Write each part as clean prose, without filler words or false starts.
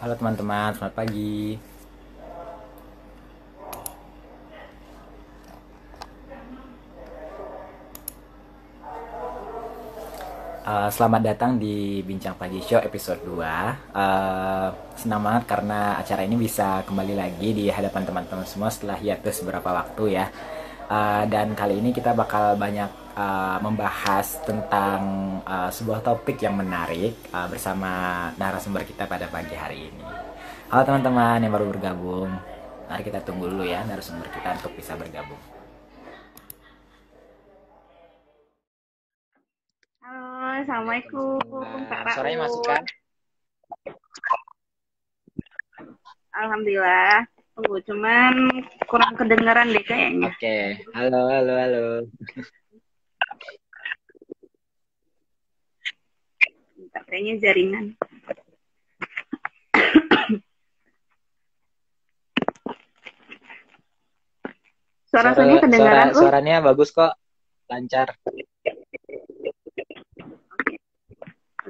Halo teman-teman, selamat pagi. Selamat datang di Bincang Pagi Show episode 2. Senang banget karena acara ini bisa kembali lagi di hadapan teman-teman semua setelah hiatus beberapa waktu ya. Dan kali ini kita bakal banyak membahas tentang sebuah topik yang menarik bersama narasumber kita pada pagi hari ini. Halo teman-teman yang baru bergabung. Mari kita tunggu dulu ya narasumber kita untuk bisa bergabung. Halo, Assalamualaikum Kak Suaranya masuk Raul. kan? Alhamdulillah. Tunggu, cuman kurang kedengeran deh kayaknya. Oke, halo, halo, halo. Bentar, kayaknya jaringan. Suara Sonya kedengaran, Suaranya bagus kok, lancar.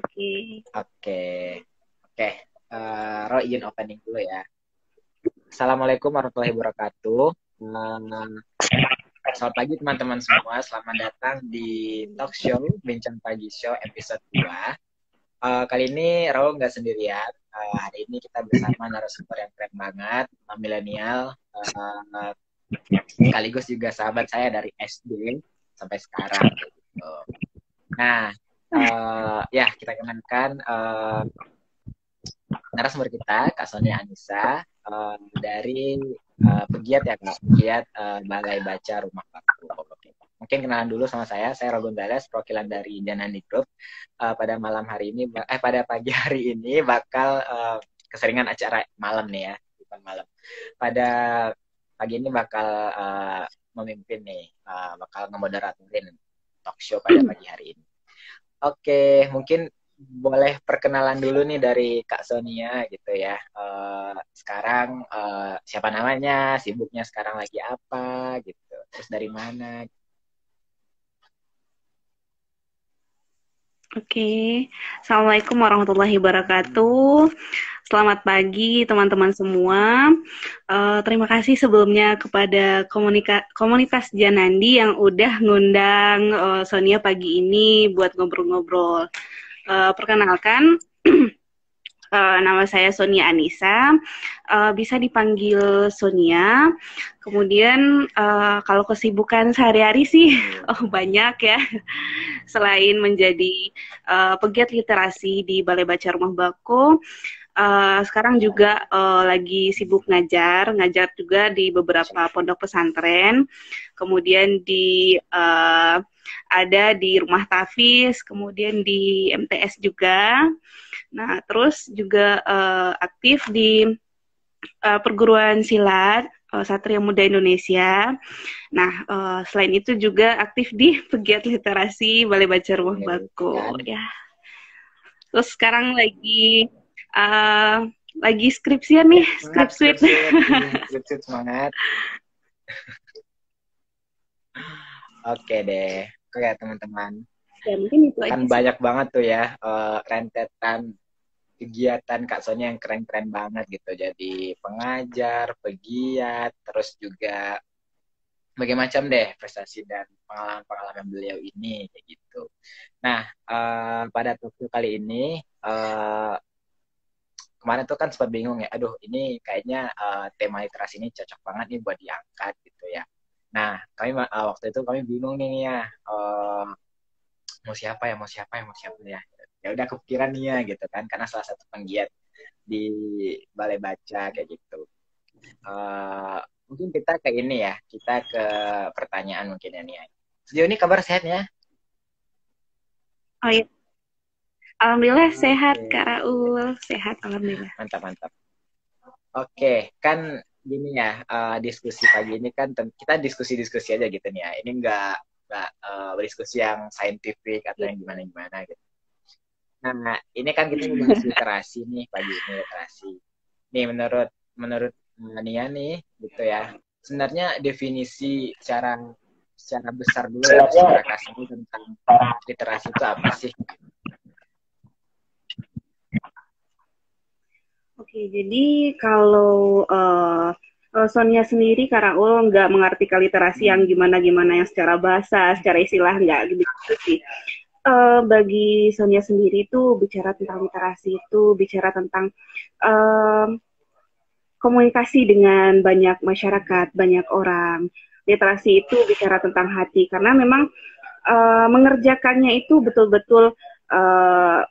Oke. Oke, oke. Roy izin opening dulu ya. Assalamualaikum warahmatullahi wabarakatuh. Selamat pagi teman-teman semua. Selamat datang di talk show Bincang Pagi Show episode 2. Kali ini Raul nggak sendirian. Hari ini kita bersama narasumber yang keren banget, milenial, sekaligus juga sahabat saya dari SD sampai sekarang. Gitu. Nah, ya kita kenalkan narasumber kita, Kak Sonia Anissa, dari pegiat ya Kak, pegiat Balai Baca Rumah Baku. Mungkin kenalan dulu sama saya Rogo Gonzales, perwakilan dari Janani Group. Pada malam hari ini, pada pagi hari ini bakal keseringan acara malam nih ya, bukan malam. Pada pagi ini bakal memimpin nih, bakal ngemoderatorin talk show pada pagi hari ini. Oke, mungkin boleh perkenalan dulu nih dari Kak Sonia gitu ya. Sekarang siapa namanya, sibuknya sekarang lagi apa gitu, terus dari mana? Oke. Assalamualaikum warahmatullahi wabarakatuh. Selamat pagi teman-teman semua. Terima kasih sebelumnya kepada komunitas Janandi yang udah ngundang Sonia pagi ini buat ngobrol-ngobrol. Perkenalkan, nama saya Sonia Anissa, bisa dipanggil Sonia. Kemudian kalau kesibukan sehari-hari sih banyak ya. Selain menjadi pegiat literasi di Balai Baca Rumah Bako, sekarang juga lagi sibuk ngajar juga di beberapa pondok pesantren. Kemudian ada di Rumah Tafiz, kemudian di MTS juga. Nah, terus juga aktif di perguruan silat Satria Muda Indonesia. Nah, selain itu juga aktif di pegiat literasi Balai Baca Rumah Bako. Ya. Terus sekarang lagi skripsian nih, skripsi Semangat. Oke deh, oke teman-teman. Ya, mungkin itu kan aja banyak banget tuh ya rentetan kegiatan Kak Sonya yang keren-keren banget gitu. Jadi pengajar, pegiat, terus juga berbagai macam deh prestasi dan pengalaman-pengalaman beliau ini kayak gitu. Nah, pada waktu kali ini kemarin tuh kan sempat bingung ya, aduh ini kayaknya tema literasi ini cocok banget nih buat diangkat gitu ya. Nah, waktu itu kami bingung nih ya, mau siapa ya. Ya udah kepikiran nih ya gitu kan, karena salah satu penggiat di Balai Baca kayak gitu. Mungkin kita ke ini ya, kita ke pertanyaan mungkin ya nih ya. Sejauh ini kabar sehatnya? Oh iya. Alhamdulillah sehat Kak Raul, sehat alhamdulillah. Mantap, mantap. Oke, kan gini ya, diskusi pagi ini kan kita diskusi-diskusi aja gitu nih ya. Ini nggak berdiskusi yang saintifik atau yang gimana-gimana gitu. Nah, ini kan kita membahas literasi nih pagi ini, literasi. Nih menurut Nia nih gitu ya. Sebenarnya definisi secara besar dulu ya, secara kasar tentang literasi itu apa sih? Oke, jadi kalau Sonia sendiri, Karaul nggak mengartikan literasi yang gimana-gimana yang secara bahasa, secara istilah nggak gitu sih. Bagi Sonia sendiri itu bicara tentang literasi itu bicara tentang eh, komunikasi dengan banyak masyarakat, banyak orang. Literasi itu bicara tentang hati karena memang mengerjakannya itu betul-betul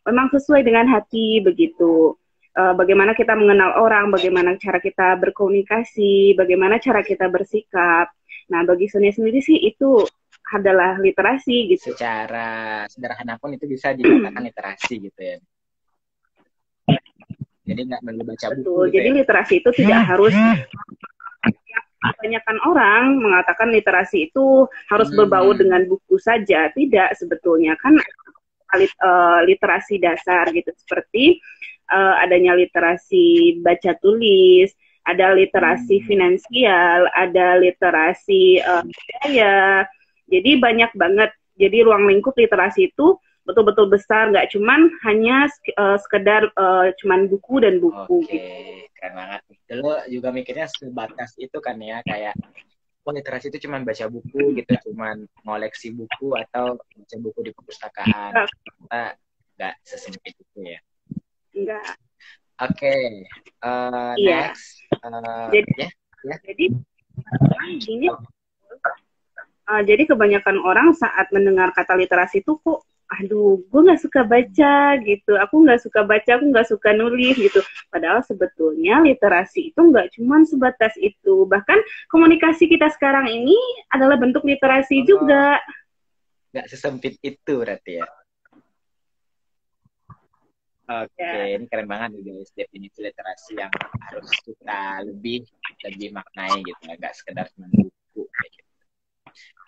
memang sesuai dengan hati begitu. Bagaimana kita mengenal orang, bagaimana cara kita berkomunikasi, bagaimana cara kita bersikap. Nah, bagi Sonia sendiri sih itu adalah literasi gitu. Secara sederhana pun itu bisa dikatakan literasi gitu ya. Jadi nggak perlu baca buku Betul. gitu Jadi ya. literasi itu tidak harus kebanyakan orang mengatakan literasi itu harus berbau dengan buku saja. Tidak sebetulnya kan literasi dasar gitu seperti adanya literasi baca tulis, ada literasi finansial, ada literasi budaya. Jadi banyak banget. Jadi ruang lingkup literasi itu betul-betul besar, nggak cuman hanya sekedar cuman buku dan buku. Oke, Gitu. keren banget. Dulu juga mikirnya sebatas itu kan ya, kayak oh literasi itu cuman baca buku gitu, cuman ngoleksi buku atau baca buku di perpustakaan. Kita nggak sesempit itu ya. Enggak. Oke, Iya. next. Jadi gini, jadi kebanyakan orang saat mendengar kata literasi itu kok, aduh, gue nggak suka baca gitu, aku nggak suka baca, aku nggak suka nulis gitu. Padahal sebetulnya literasi itu nggak cuma sebatas itu, bahkan komunikasi kita sekarang ini adalah bentuk literasi juga. Nggak sesempit itu berarti ya. Oke, ini keren banget nih guys, definisi literasi yang harus kita lebih maknai gitu, nggak sekedar cuma buku kayak gitu.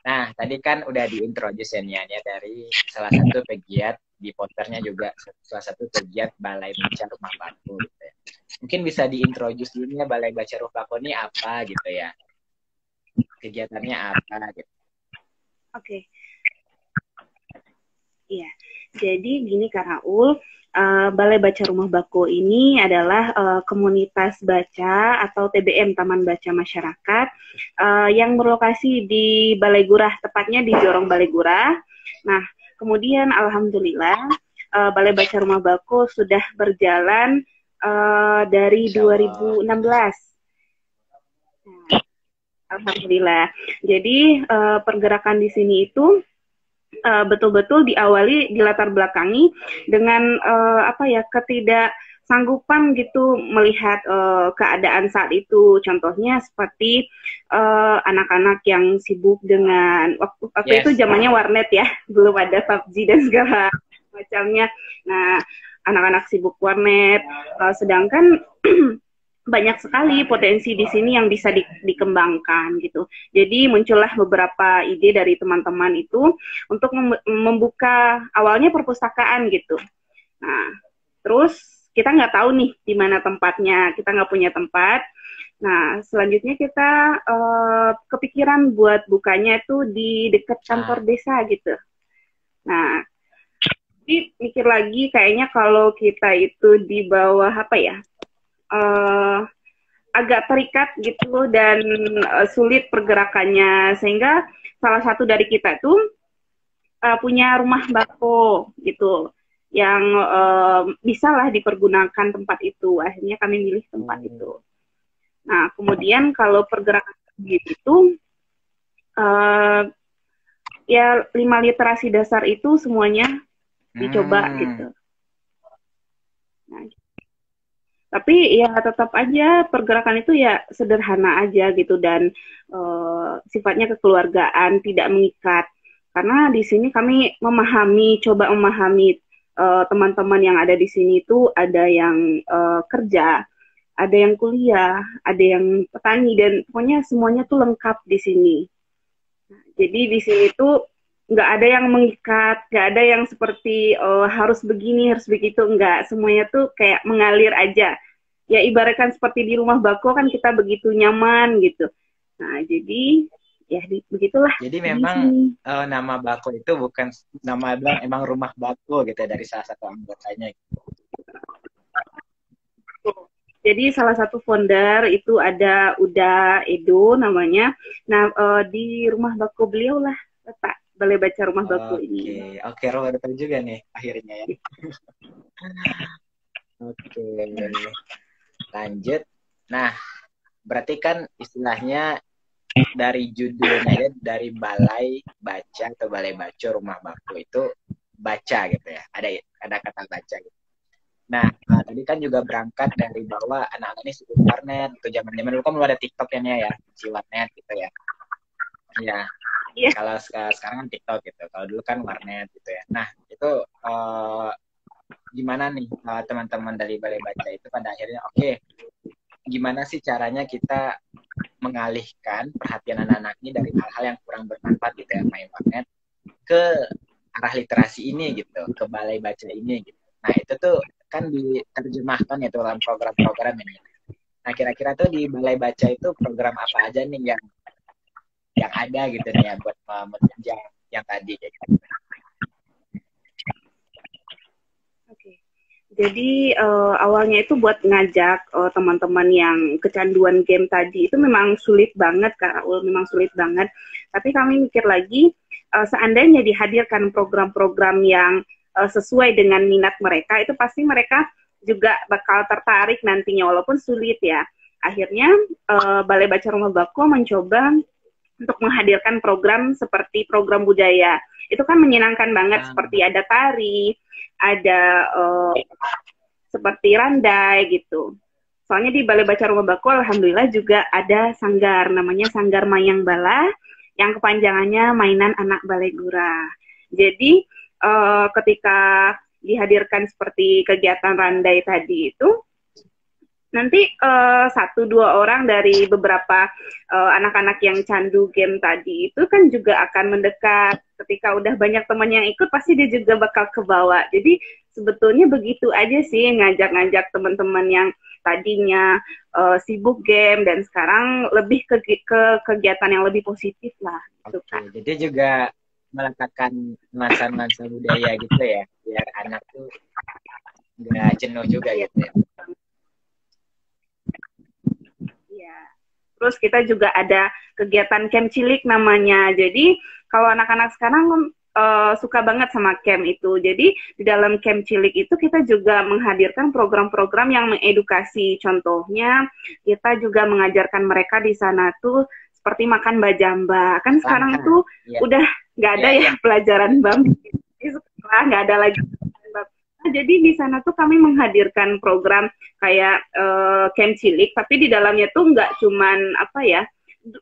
Nah, tadi kan udah diintroduce ya dari salah satu pegiat di posternya juga salah satu pegiat Balai Baca Rumah Bako gitu ya. Mungkin bisa diintroduce dulu ya Balai Baca Rumah Bako ini apa gitu ya. Kegiatannya apa gitu. Oke. Iya. Jadi gini Kak Raul, Balai Baca Rumah Bako ini adalah komunitas baca atau TBM Taman Baca Masyarakat yang berlokasi di Balai Gurah, tepatnya di Jorong Balai Gurah. Nah, kemudian alhamdulillah Balai Baca Rumah Bako sudah berjalan dari 2016. Nah, alhamdulillah. Jadi pergerakan di sini itu betul-betul diawali dilatar belakangi dengan ketidaksanggupan gitu melihat keadaan saat itu. Contohnya seperti anak-anak yang sibuk dengan waktu itu zamannya warnet ya, belum ada PUBG dan segala macamnya. Nah, anak-anak sibuk warnet, sedangkan banyak sekali potensi di sini yang bisa dikembangkan gitu. Jadi muncullah beberapa ide dari teman-teman itu untuk membuka awalnya perpustakaan gitu. Nah, terus kita nggak tahu nih di mana tempatnya, kita nggak punya tempat. Nah, selanjutnya kita kepikiran buat bukanya itu di dekat kantor desa gitu. Nah, jadi mikir lagi kayaknya kalau kita itu di bawah apa ya? Agak terikat gitu dan sulit pergerakannya sehingga salah satu dari kita tuh punya rumah bako gitu yang bisa lah dipergunakan tempat itu. Akhirnya kami milih tempat itu. Nah, kemudian kalau pergerakan itu ya 5 literasi dasar itu semuanya dicoba gitu. Nah, tapi ya tetap aja pergerakan itu ya sederhana aja gitu dan sifatnya kekeluargaan, tidak mengikat. Karena di sini kami coba memahami teman-teman yang ada di sini itu ada yang kerja, ada yang kuliah, ada yang petani dan pokoknya semuanya tuh lengkap di sini. Nah, jadi di sini tuh nggak ada yang mengikat, nggak ada yang seperti harus begini, harus begitu, nggak. Semuanya tuh kayak mengalir aja. Ya ibaratkan seperti di rumah bako kan kita begitu nyaman gitu. Nah jadi ya begitulah. Jadi memang nama bako itu bukan nama bilang emang rumah bako gitu ya, dari salah satu anggotanya. Gitu. Jadi salah satu founder itu ada Uda Edo namanya. Nah, di rumah bako beliau lah letak Balai Baca Rumah Bako ini. Oke, Ro, baru tahu juga nih akhirnya ya. Oke, lanjut. Nah, berarti kan istilahnya dari judulnya ya, dari Balai Baca atau Balai Baca Rumah Bako itu baca gitu ya. Ada kata baca gitu. Nah, tadi kan juga berangkat dari bahwa anak-anak ini suka warnet atau zaman-zaman dulu kan belum ada TikTok ya, si warnet gitu ya. Ya. Yeah. Kalau sekarang kan TikTok gitu. Kalau dulu kan warnet gitu ya. Nah, itu gimana nih teman-teman dari Balai Baca itu pada akhirnya oke, gimana sih caranya kita mengalihkan perhatian anak-anak ini dari hal-hal yang kurang bermanfaat gitu ya, main warnet, ke arah literasi ini gitu, ke Balai Baca ini gitu. Nah, itu tuh kan diterjemahkan ya dalam program-program ini. Nah, kira-kira tuh di Balai Baca itu program apa aja nih yang ada gitu nih ya buat menunjang yang tadi kayak gitu. Oke. Jadi awalnya itu buat ngajak teman-teman yang kecanduan game tadi itu memang sulit banget Kak Raul, memang sulit banget. Tapi kami mikir lagi seandainya dihadirkan program-program yang sesuai dengan minat mereka, itu pasti mereka juga bakal tertarik nantinya walaupun sulit ya. Akhirnya Balai Baca Rumah Bako mencoba untuk menghadirkan program seperti program budaya. Itu kan menyenangkan banget, seperti ada tari, ada seperti randai gitu. Soalnya di Balai Baca Rumah Bako alhamdulillah juga ada sanggar, namanya Sanggar Mayang Bala, yang kepanjangannya Mainan Anak Balai Gura. Jadi ketika dihadirkan seperti kegiatan randai tadi itu, nanti 1-2 orang dari beberapa anak-anak yang candu game tadi itu kan juga akan mendekat. Ketika udah banyak teman yang ikut, pasti dia juga bakal kebawa. Jadi sebetulnya begitu aja sih, ngajak-ngajak teman-teman yang tadinya sibuk game dan sekarang lebih ke kegiatan yang lebih positif lah. Gitu, kan. Jadi juga meletakkan nuansa-nuansa budaya gitu ya, biar anak tuh nggak jenuh juga gitu ya. Terus kita juga ada kegiatan camp cilik namanya. Jadi kalau anak-anak sekarang suka banget sama camp itu. Jadi di dalam camp cilik itu kita juga menghadirkan program-program yang mengedukasi. Contohnya kita juga mengajarkan mereka di sana tuh seperti makan bajamba. Kan sekarang tuh udah nggak ada pelajaran BAM. Di sekolah nggak ada lagi. Jadi di sana tuh kami menghadirkan program kayak camp cilik, tapi di dalamnya tuh nggak cuman apa ya,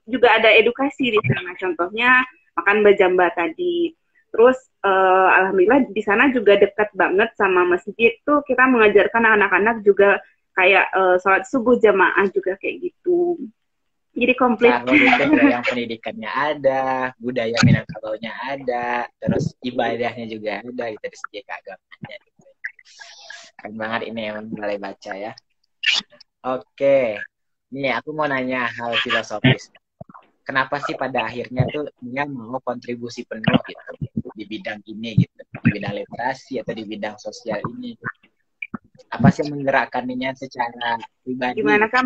juga ada edukasi di sana. Contohnya makan bajamba tadi. Terus alhamdulillah di sana juga dekat banget sama masjid tuh, kita mengajarkan anak-anak juga kayak sholat subuh jamaah juga kayak gitu. Jadi komplit. Yang pendidikannya ada, budaya Minangkabaunya ada, terus ibadahnya juga ada gitu dari segi keagamaannya. Keren banget ini emang Balai Baca ya. Oke, nih aku mau nanya hal filosofis. Kenapa sih pada akhirnya tuh dia mau kontribusi penuh gitu di bidang ini gitu, di bidang literasi atau di bidang sosial ini? Apa sih yang menggerakkannya secara pribadi? Gimana kan?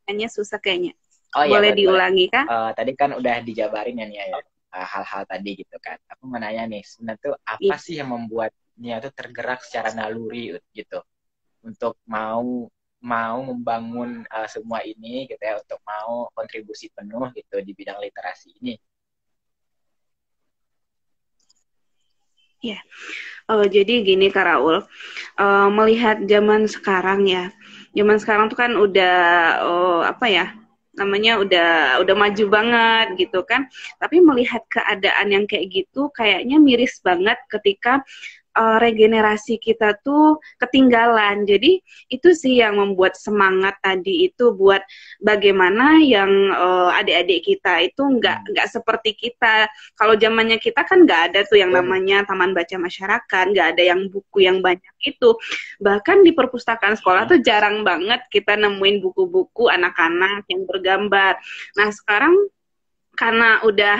Hanya susah kayaknya. Boleh diulangi Kak? Tadi kan udah dijabarin ya Nia ya. Hal-hal tadi gitu kan. Aku mau nanya nih, sebenarnya tuh apa sih yang membuat Nia tuh tergerak secara naluri gitu untuk mau membangun semua ini gitu ya, untuk mau kontribusi penuh gitu di bidang literasi ini? Ya, jadi gini Kak Raul, melihat zaman sekarang ya, zaman sekarang tuh kan udah apa ya? Namanya udah maju banget gitu kan. Tapi melihat keadaan yang kayak gitu kayaknya miris banget ketika regenerasi kita tuh ketinggalan. Jadi itu sih yang membuat semangat tadi itu buat bagaimana yang adik-adik kita itu nggak seperti kita. Kalau zamannya kita kan nggak ada tuh yang namanya taman baca masyarakat, nggak ada yang buku yang banyak itu. Bahkan di perpustakaan sekolah tuh jarang banget kita nemuin buku-buku anak-anak yang bergambar. Nah sekarang karena udah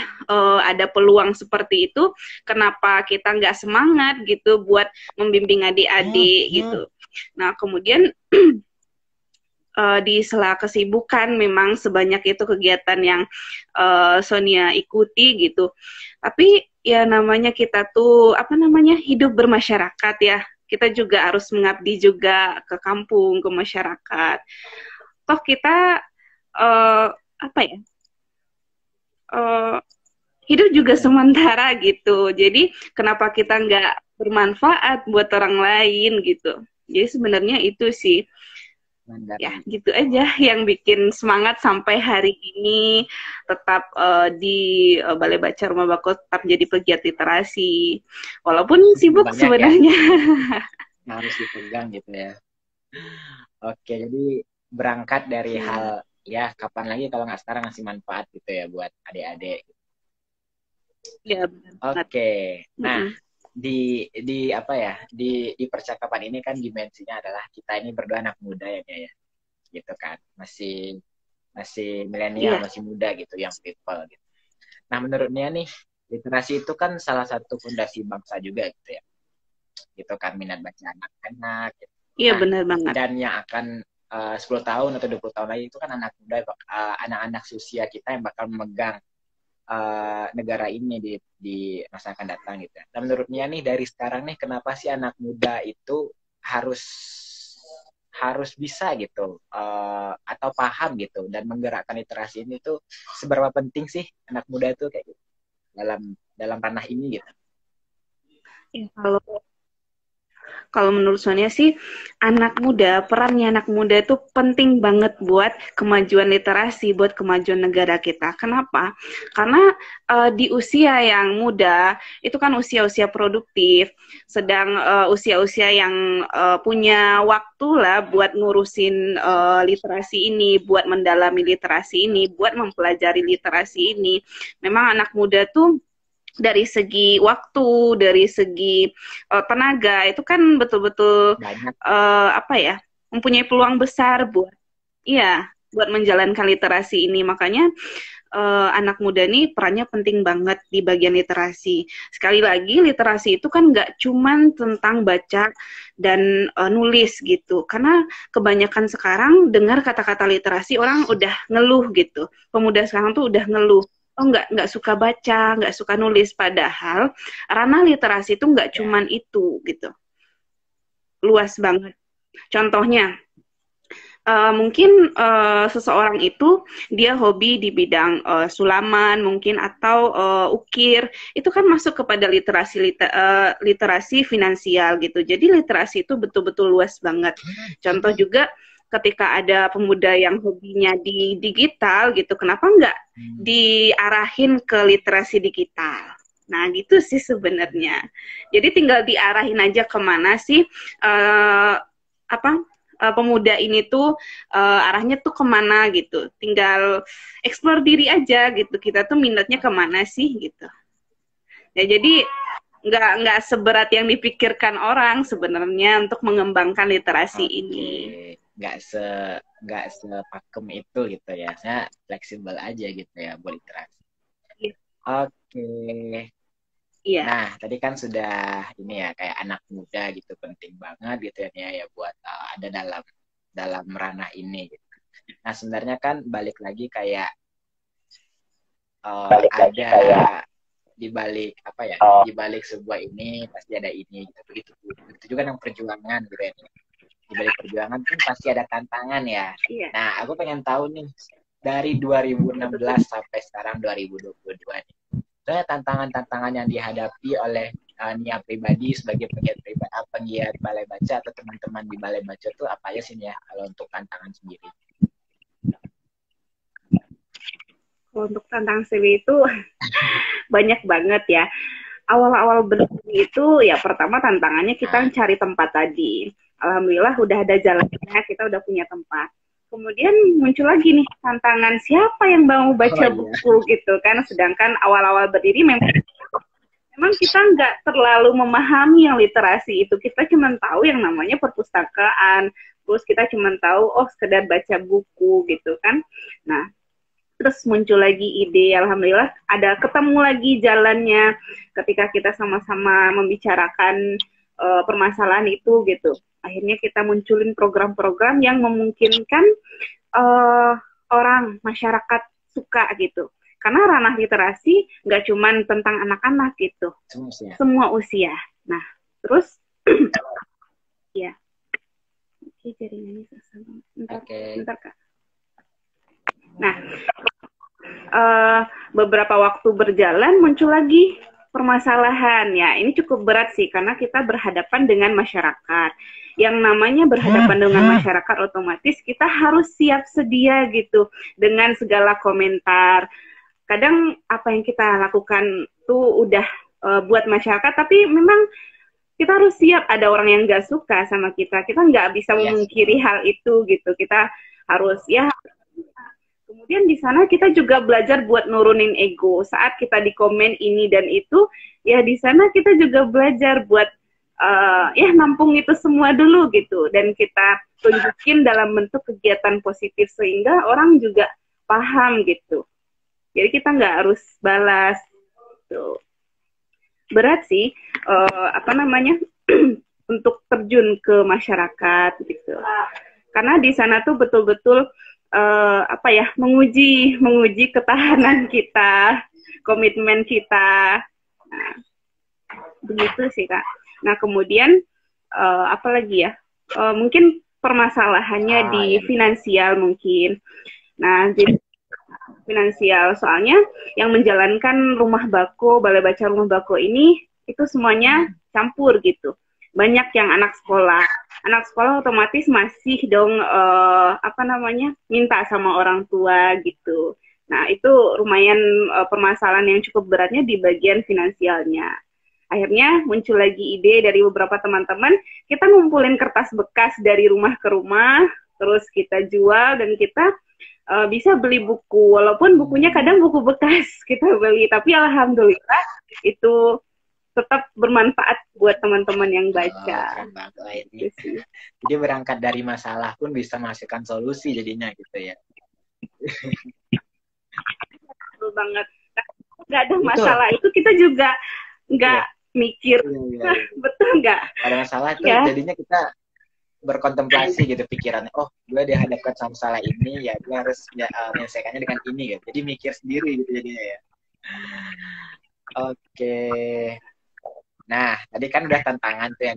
ada peluang seperti itu, kenapa kita nggak semangat gitu buat membimbing adik-adik gitu. Nah, kemudian di sela kesibukan memang sebanyak itu kegiatan yang Sonia ikuti gitu. Tapi ya namanya kita tuh apa namanya hidup bermasyarakat ya. Kita juga harus mengabdi juga ke kampung, ke masyarakat. Toh kita apa ya? Uh, hidup juga sementara gitu. Jadi kenapa kita nggak bermanfaat buat orang lain gitu. Jadi sebenarnya itu sih. Ya, gitu aja yang bikin semangat sampai hari ini tetap di Balai Baca Rumah Bako tetap jadi pegiat literasi. Walaupun sibuk banyak sebenarnya. Ya, harus dipegang gitu ya. Oke, jadi berangkat dari hal ya kapan lagi kalau nggak sekarang ngasih manfaat gitu ya buat adik-adik. Ya, Oke. Nah, di apa ya di percakapan ini kan dimensinya adalah kita ini berdua anak muda ya gitu kan masih milenial masih muda gitu yang people gitu. Nah menurutnya nih literasi itu kan salah satu fondasi bangsa juga gitu ya gitu kan minat baca anak-anak gitu. Iya benar banget. Dan yang akan 10 tahun atau 20 tahun lagi itu kan anak muda anak-anak usia kita yang bakal memegang negara ini di masa akan datang gitu. Dan menurutnya nih dari sekarang nih kenapa sih anak muda itu harus bisa gitu atau paham gitu dan menggerakkan literasi ini tuh seberapa penting sih anak muda itu kayak gitu, dalam ranah ini gitu. Ya, kalau menurut Sonia sih perannya anak muda itu penting banget buat kemajuan literasi, buat kemajuan negara kita. Kenapa? Karena di usia yang muda itu kan usia-usia produktif, sedang usia-usia yang punya waktu lah buat ngurusin literasi ini, buat mendalami literasi ini, buat mempelajari literasi ini. Memang anak muda tuh dari segi waktu, dari segi tenaga itu kan betul-betul apa ya mempunyai peluang besar buat menjalankan literasi ini. Makanya anak muda nih perannya penting banget di bagian literasi. Sekali lagi literasi itu kan nggak cuman tentang baca dan nulis gitu. Karena kebanyakan sekarang dengar kata-kata literasi orang udah ngeluh gitu. Pemuda sekarang tuh udah ngeluh. Oh nggak suka baca, nggak suka nulis. Padahal ranah literasi itu nggak cuman itu gitu, luas banget. Contohnya, mungkin seseorang itu dia hobi di bidang sulaman mungkin atau ukir, itu kan masuk kepada literasi finansial gitu. Jadi literasi itu betul-betul luas banget. Contoh juga ketika ada pemuda yang hobinya di digital gitu, kenapa nggak diarahin ke literasi digital? Nah gitu sih sebenarnya. Jadi tinggal diarahin aja kemana sih pemuda ini tuh arahnya tuh kemana gitu. Tinggal explore diri aja gitu. Kita tuh minatnya kemana sih gitu. Ya jadi nggak seberat yang dipikirkan orang sebenarnya untuk mengembangkan literasi ini. Nggak sepakem itu gitu ya. Saya fleksibel aja gitu ya buat literasi. Oke. Iya. Nah, tadi kan sudah ini ya kayak anak muda gitu penting banget gitu ya buat ada dalam ranah ini gitu. Nah, sebenarnya kan balik lagi kayak ada di balik apa ya? Di balik sebuah ini pasti ada ini gitu. Begitu juga dengan perjuangan gitu ya. Di balik perjuangan pun pasti ada tantangan ya. Iya. Nah, aku pengen tahu nih dari 2016 sampai sekarang 2022 nih. Soalnya tantangan-tantangan yang dihadapi oleh Nia pribadi sebagai penggiat Balai Baca atau teman-teman di Balai Baca itu apa aja sih ya kalau untuk tantangan sendiri? Untuk tantangan sendiri itu banyak banget ya. Awal-awal berdiri itu ya pertama tantangannya kita cari tempat tadi. Alhamdulillah udah ada jalannya, kita udah punya tempat. Kemudian muncul lagi nih tantangan siapa yang mau baca buku gitu kan. Sedangkan awal-awal berdiri memang kita nggak terlalu memahami yang literasi itu. Kita cuma tahu yang namanya perpustakaan. Terus kita cuma tahu sekedar baca buku gitu kan. Nah, terus muncul lagi ide, alhamdulillah ada ketemu lagi jalannya ketika kita sama-sama membicarakan permasalahan itu gitu. Akhirnya kita munculin program-program yang memungkinkan orang masyarakat suka gitu. Karena ranah literasi nggak cuman tentang anak-anak gitu, semua usia. Nah, terus ya, oke, jaringannya susah banget. Bentar Kak. Nah, beberapa waktu berjalan muncul lagi permasalahan. Ya, ini cukup berat sih karena kita berhadapan dengan masyarakat. Yang namanya berhadapan dengan masyarakat otomatis kita harus siap sedia gitu dengan segala komentar. Kadang apa yang kita lakukan tuh udah buat masyarakat, tapi memang kita harus siap ada orang yang nggak suka sama kita. Kita nggak bisa memungkiri hal itu gitu. Kita harus ya. Kemudian di sana kita juga belajar buat nurunin ego. Saat kita dikomen ini dan itu, ya di sana kita juga belajar buat ya nampung itu semua dulu gitu. Dan kita tunjukin dalam bentuk kegiatan positif sehingga orang juga paham gitu. Jadi kita nggak harus balas. Tuh. Berat sih, apa namanya, untuk terjun ke masyarakat gitu. Karena di sana tuh betul-betul apa ya, menguji ketahanan kita, komitmen kita. Nah, begitu sih Kak. Nah kemudian apa lagi ya? Mungkin permasalahannya di finansial mungkin. Nah jadi finansial. Soalnya yang menjalankan rumah bako, balai baca rumah bako ini itu semuanya campur gitu. Banyak yang anak sekolah. Anak sekolah otomatis masih dong apa namanya? Minta sama orang tua gitu. Nah, itu lumayan permasalahan yang cukup beratnya di bagian finansialnya. Akhirnya muncul lagi ide dari beberapa teman-teman, kita ngumpulin kertas bekas dari rumah ke rumah, terus kita jual dan kita bisa beli buku, walaupun bukunya kadang buku bekas kita beli, tapi alhamdulillah itu tetap bermanfaat buat teman-teman yang baca. Ini. Jadi berangkat dari masalah pun bisa menghasilkan solusi jadinya gitu ya. Betul banget. Nggak ada masalah itu kita juga nggak mikir, betul nggak? Ada masalah tuh jadinya kita berkontemplasi gitu pikirannya, oh gue dihadapkan sama masalah ini ya gue harus menyelesaikannya dengan ini gitu. Jadi mikir sendiri gitu jadinya ya. Oke. Nah tadi kan udah tantangan tuh ya,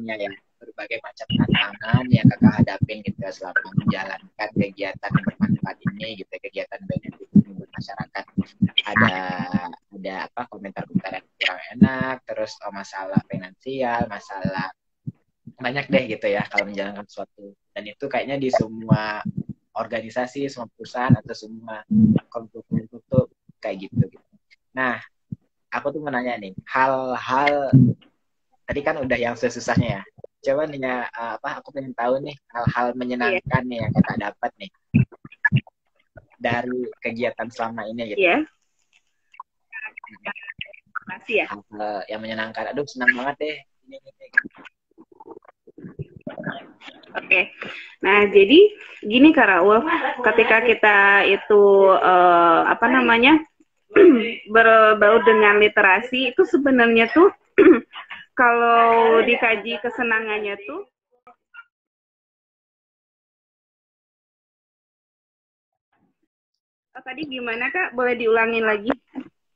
berbagai macam tantangan yang kakak hadapin gitu selama menjalankan kegiatan yang bermanfaat ini gitu, kegiatan benefit buat masyarakat. Ada apa komentar-komentar yang kurang enak, terus masalah finansial, masalah banyak deh gitu ya kalau menjalankan sesuatu, dan itu kayaknya di semua organisasi, semua perusahaan atau semua kelompok tuh kayak gitu. Nah, aku tuh mau nanya nih, hal-hal tadi kan udah yang susah-susahnya ya. Coba nih ya, aku pengen tahu nih hal-hal menyenangkan nih yang kita dapat nih dari kegiatan selama ini gitu. Iya. Makasih ya. Hal yang menyenangkan, aduh senang banget deh. Oke, nah jadi gini Kak Raul, ketika kita itu apa namanya berbaur dengan literasi itu sebenarnya tuh kalau dikaji kesenangannya tuh tadi gimana Kak? Boleh diulangin lagi?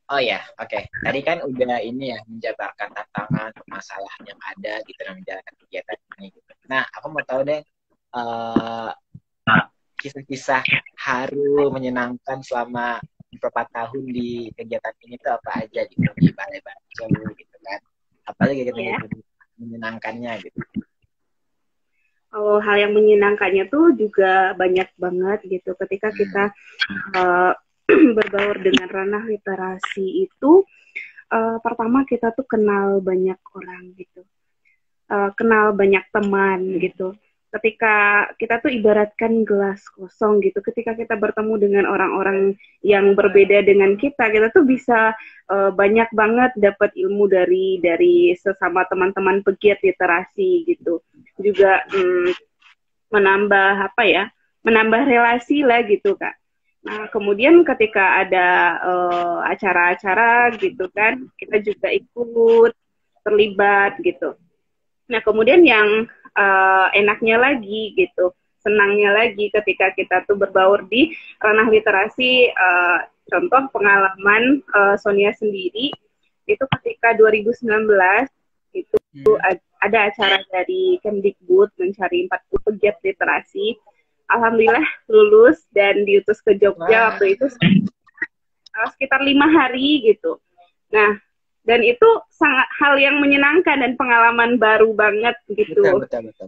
Oh ya, oke. Tadi kan udah ini ya, menjabarkan tantangan, permasalahan yang ada gitu dalam menjalankan kegiatan ini. Gitu. Nah, aku mau tahu deh kisah-kisah haru menyenangkan selama beberapa tahun di kegiatan ini tuh apa aja gitu di balai baca gitu kan? Apalagi kegiatan menyenangkannya gitu. Oh, hal yang menyenangkannya tuh juga banyak banget gitu. Ketika kita berbaur dengan ranah literasi itu, pertama kita tuh kenal banyak orang gitu, kenal banyak teman gitu. Ketika kita tuh ibaratkan gelas kosong gitu, ketika kita bertemu dengan orang-orang yang berbeda dengan kita tuh bisa banyak banget dapat ilmu dari sesama teman-teman pegiat literasi gitu. Juga menambah apa ya, menambah relasi lah gitu Kak. Nah, kemudian ketika ada acara-acara gitu kan, kita juga ikut terlibat gitu. Nah, kemudian yang enaknya lagi gitu, senangnya lagi ketika kita tuh berbaur di ranah literasi, contoh pengalaman Sonia sendiri, itu ketika 2019, itu Hmm. ada acara dari Kemdikbud mencari 40 pegiat literasi. Alhamdulillah lulus dan diutus ke Jogja Wah, waktu itu sekitar 5 hari gitu. Nah, dan itu sangat hal yang menyenangkan dan pengalaman baru banget betul, gitu. betul, betul.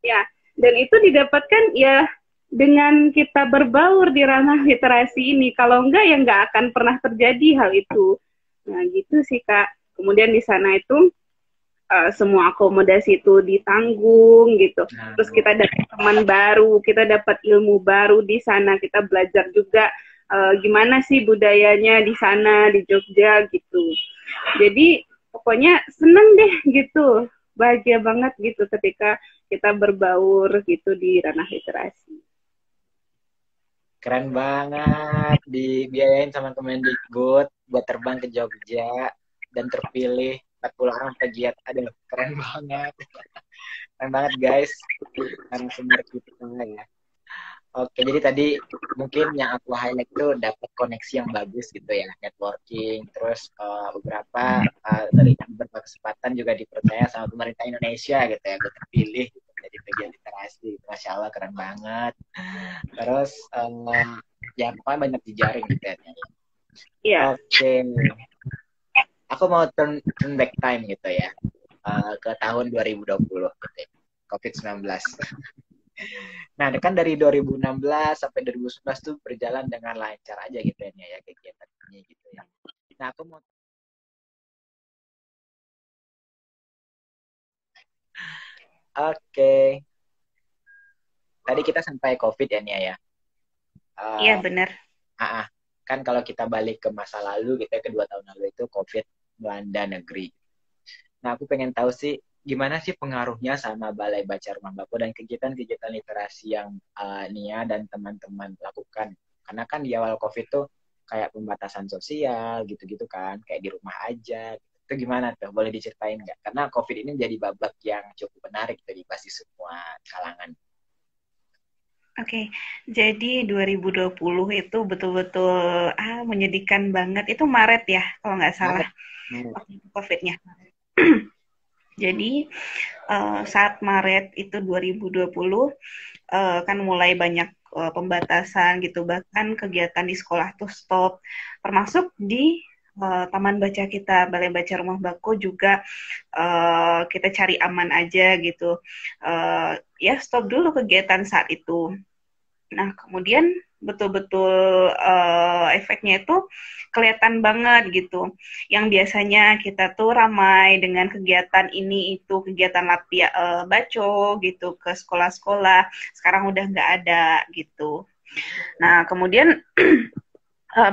Ya, dan itu didapatkan ya dengan kita berbaur di ranah literasi ini. Kalau enggak ya enggak akan pernah terjadi hal itu. Nah, gitu sih Kak. Kemudian di sana itu semua akomodasi itu ditanggung gitu. Nah, Terus kita dapat teman baru, kita dapat ilmu baru di sana, kita belajar juga gimana sih budayanya di sana di Jogja gitu. Jadi pokoknya seneng deh gitu, bahagia banget gitu ketika kita berbaur gitu di ranah literasi. keren banget dibiayain sama Kemendikbud buat terbang ke Jogja dan terpilih 40 orang pegiat. Aduh, keren banget. Keren banget guys. Narasumber kita ya. Oke, jadi tadi mungkin yang aku highlight itu dapat koneksi yang bagus gitu ya, networking, terus dari beberapa kesempatan juga dipercaya sama pemerintah Indonesia gitu ya, gue terpilih gitu, jadi pegiat literasi, Masya Allah keren banget. Terus ya pokoknya banyak dijaring gitu ya. Iya. Oke, aku mau turn back time gitu ya, ke tahun 2020 gitu ya, COVID-19. Nah, kan dari 2016 sampai 2019 tuh berjalan dengan lancar aja gitu ya kegiatannya gitu ya. Nah, aku mau oke. Tadi kita sampai COVID ya Nia ya. Iya Uh, benar. kan kalau kita balik ke masa lalu gitu ya, kedua tahun lalu itu COVID melanda negeri. Nah, aku pengen tahu sih gimana sih pengaruhnya sama Balai Baca Rumah Baku dan kegiatan-kegiatan literasi yang Nia dan teman-teman lakukan. Karena kan di awal COVID tuh kayak pembatasan sosial gitu-gitu kan, kayak di rumah aja. Itu gimana tuh? Boleh diceritain nggak? Karena COVID ini jadi babak yang cukup menarik dari pasti semua kalangan. Oke, jadi 2020 itu betul-betul menyedihkan banget. Itu Maret ya, kalau nggak salah, Maret, Maret. waktu itu COVID-nya. Jadi saat Maret itu 2020 kan mulai banyak pembatasan gitu, bahkan kegiatan di sekolah tuh stop, termasuk di taman baca kita, balai baca rumah Bako juga kita cari aman aja gitu. Ya stop dulu kegiatan saat itu. Nah, kemudian betul-betul efeknya itu kelihatan banget gitu. Yang biasanya kita tuh ramai dengan kegiatan ini itu, kegiatan lapia baco gitu ke sekolah-sekolah, sekarang udah nggak ada gitu. Nah, kemudian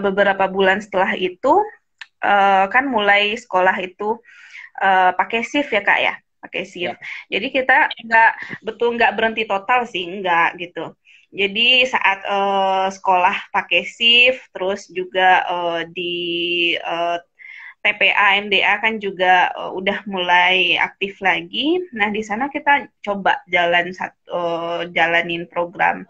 beberapa bulan setelah itu kan mulai sekolah itu pakai shift ya Kak ya, pakai Ya, shift. Jadi kita nggak berhenti total sih, nggak gitu. Jadi saat sekolah pakai shift, terus juga di TPA MDA kan juga udah mulai aktif lagi. Nah di sana kita coba jalanin program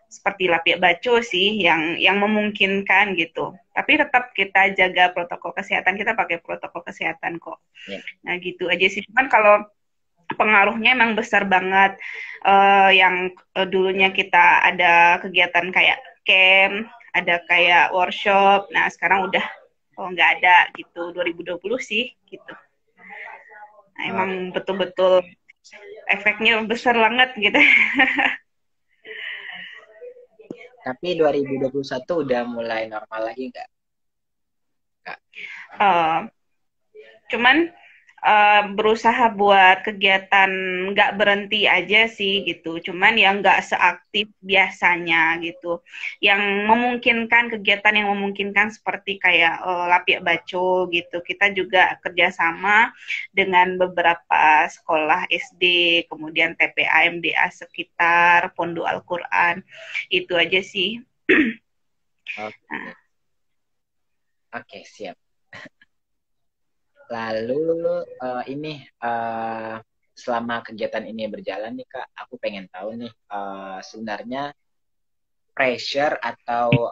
seperti Lapiak Baco sih yang memungkinkan gitu. Tapi tetap kita jaga protokol kesehatan, kita pakai protokol kesehatan kok. ya. Nah gitu aja sih. Cuman kalau pengaruhnya emang besar banget. Yang dulunya kita ada kegiatan kayak camp, ada kayak workshop. Nah sekarang udah nggak ada gitu. 2020 sih gitu. Nah, Oh, emang betul-betul efeknya besar banget gitu. tapi 2021 udah mulai normal lagi nggak, Kak? uh, Cuman berusaha buat kegiatan nggak berhenti aja sih gitu. Cuman yang nggak seaktif biasanya gitu. Yang memungkinkan kegiatan yang memungkinkan seperti kayak Lapiak Baco gitu. Kita juga kerjasama dengan beberapa sekolah SD, kemudian TPA MDA sekitar Pondok Al-Quran. Itu aja sih. Oke, oke, siap. Lalu ini selama kegiatan ini berjalan nih Kak, aku pengen tahu nih sebenarnya pressure atau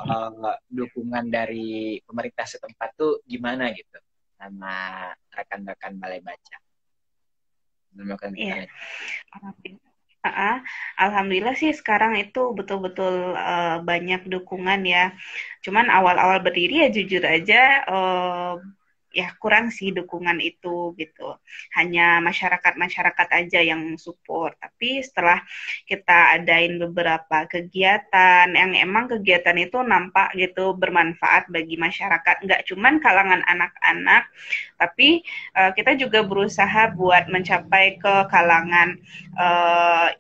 dukungan dari pemerintah setempat tuh gimana gitu sama rekan-rekan Balai Baca melakukan Iya. kegiatan itu. Alhamdulillah sih sekarang itu betul-betul banyak dukungan ya. Cuman awal-awal berdiri ya jujur aja ya kurang sih dukungan itu gitu. Hanya masyarakat-masyarakat aja yang support. Tapi setelah kita adain beberapa kegiatan yang emang kegiatan itu nampak gitu bermanfaat bagi masyarakat, nggak cuman kalangan anak-anak, tapi kita juga berusaha buat mencapai ke kalangan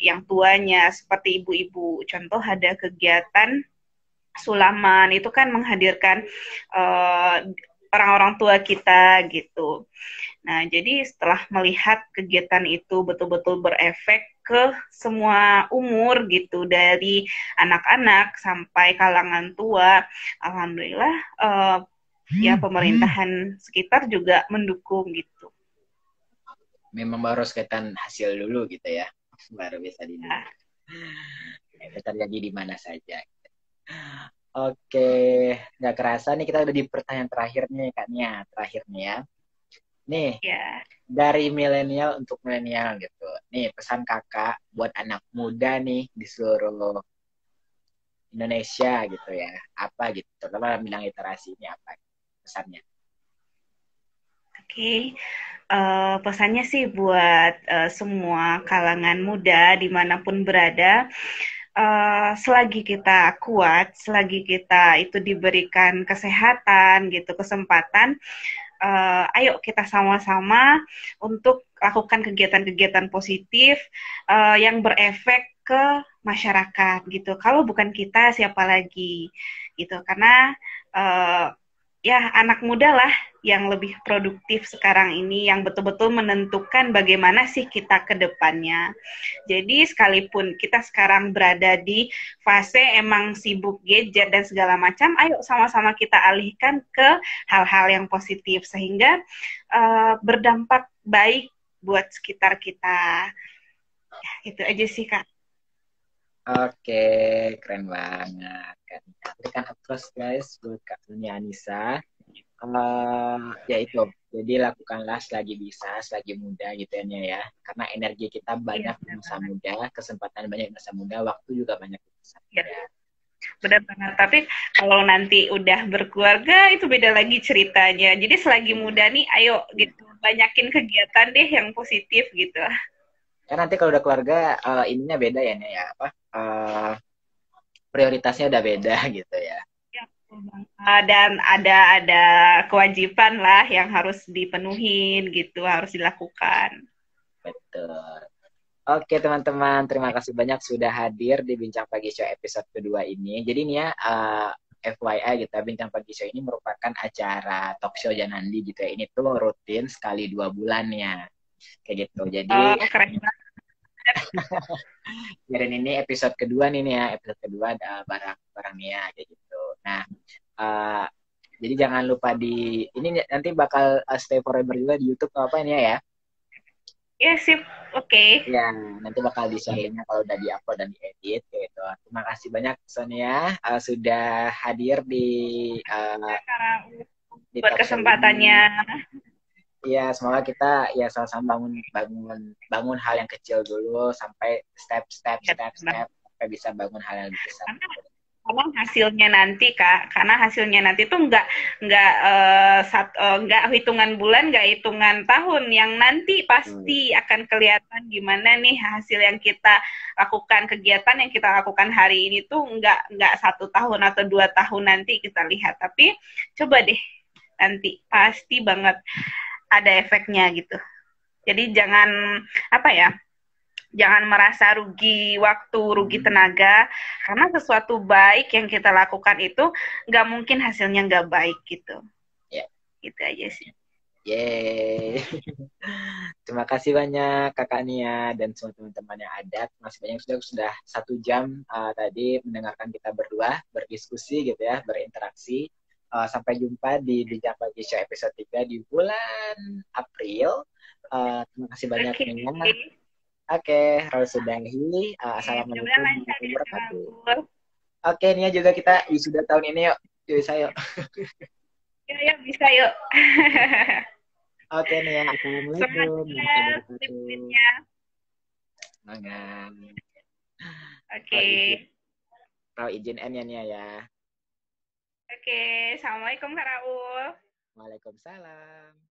yang tuanya seperti ibu-ibu. Contoh ada kegiatan sulaman itu kan menghadirkan orang-orang tua kita gitu. Nah, jadi setelah melihat kegiatan itu betul-betul berefek ke semua umur gitu, dari anak-anak sampai kalangan tua, alhamdulillah ya pemerintahan sekitar juga mendukung gitu. Memang baru kelihatan hasil dulu gitu ya, baru bisa dilihat. Itu terjadi di mana saja. Oke, nggak kerasa nih kita udah di pertanyaan terakhir nih Kak Nia, terakhir nih ya. Nih, Ya. dari milenial untuk milenial gitu. Nih, pesan kakak buat anak muda nih di seluruh Indonesia gitu ya. Apa gitu, terutama dalam bidang literasi ini apa pesannya? Oke, pesannya sih buat semua kalangan muda dimanapun berada, selagi kita kuat, selagi kita itu diberikan kesehatan gitu, kesempatan, ayo kita sama-sama untuk lakukan kegiatan-kegiatan positif yang berefek ke masyarakat gitu. Kalau bukan kita, siapa lagi gitu? Karena uh, ya anak muda lah yang lebih produktif sekarang ini, yang betul-betul menentukan bagaimana sih kita ke depannya. Jadi sekalipun kita sekarang berada di fase emang sibuk gadget dan segala macam, ayo sama-sama kita alihkan ke hal-hal yang positif sehingga berdampak baik buat sekitar kita. Ya, itu aja sih Kak. Oke, keren banget. Kan. Berikan applause guys buat Kak Sonia Anissa. Ya itu, jadi lakukanlah selagi bisa, selagi muda gitu ya, Nia, ya. Karena energi kita Iya, banyak di benar masa banget. muda, kesempatan banyak di masa muda, waktu juga banyak di masa Iya, muda. benar banget. Tapi kalau nanti udah berkeluarga itu beda lagi ceritanya. Jadi selagi muda nih, ayo gitu banyakin kegiatan deh yang positif gitu. Kan nanti kalau udah keluarga, ininya beda ya, Nia, ya. Apa? Prioritasnya udah beda gitu ya. Ya, dan ada kewajiban lah yang harus dipenuhin gitu, harus dilakukan. Betul. Oke teman-teman, terima kasih banyak sudah hadir di Bincang Pagi Show episode kedua ini. Jadi nih ya, FYI gitu ya, Bincang Pagi Show ini merupakan acara talk show Janandi gitu ya. Ini tuh rutin sekali 2 bulan ya. Kayak gitu. Jadi, Oh, keren banget. dan ini episode kedua nih ya. Episode kedua ada barang-barang Nia kayak gitu. Nah, uh, jadi jangan lupa ini nanti bakal stay forever juga di YouTube apa ini ya. Ya, sip. Oke. Ya, nanti bakal di-share-nya kalau udah di-upload dan diedit gitu. Terima kasih banyak Sonia sudah hadir uh, Karena di buat talk show kesempatannya. ini. Ya, semoga kita ya sama-sama bangun hal yang kecil dulu sampai step sampai bisa bangun hal yang lebih besar. Karena hasilnya nanti Kak, karena hasilnya nanti tuh nggak hitungan bulan, nggak hitungan tahun, yang nanti pasti akan kelihatan gimana nih hasil yang kita lakukan, kegiatan yang kita lakukan hari ini tuh nggak 1 tahun atau 2 tahun nanti kita lihat, tapi coba deh nanti pasti banget ada efeknya gitu. Jadi jangan merasa rugi waktu, rugi tenaga, karena sesuatu baik yang kita lakukan itu nggak mungkin hasilnya nggak baik gitu. Ya. Gitu aja sih. Yeay. Terima kasih banyak Kakak Nia dan semua teman-teman yang ada. Terima kasih banyak sudah 1 jam tadi mendengarkan kita berdua berdiskusi gitu ya, berinteraksi. Sampai jumpa di Bincang Pagi Show episode 3 di bulan April. Terima kasih banyak Nia. Oke, harus sudahi. Oke, mudah-mudahan Assalamualaikum lancar warahmatullahi ya, Kak wabarakatuh. Raul. Oke, Nia juga kita wisuda tahun ini yuk. Yuk, saya. Yuk, yuk, bisa yuk. Oke, Nia. Semangat Assalamualaikum juga warahmatullahi wabarakatuh. kulit-kulitnya. Semangat. Oke. Kalau izin, kalau izin N ya, Nia ya. Oke, Assalamualaikum Kak Raul. Waalaikumsalam.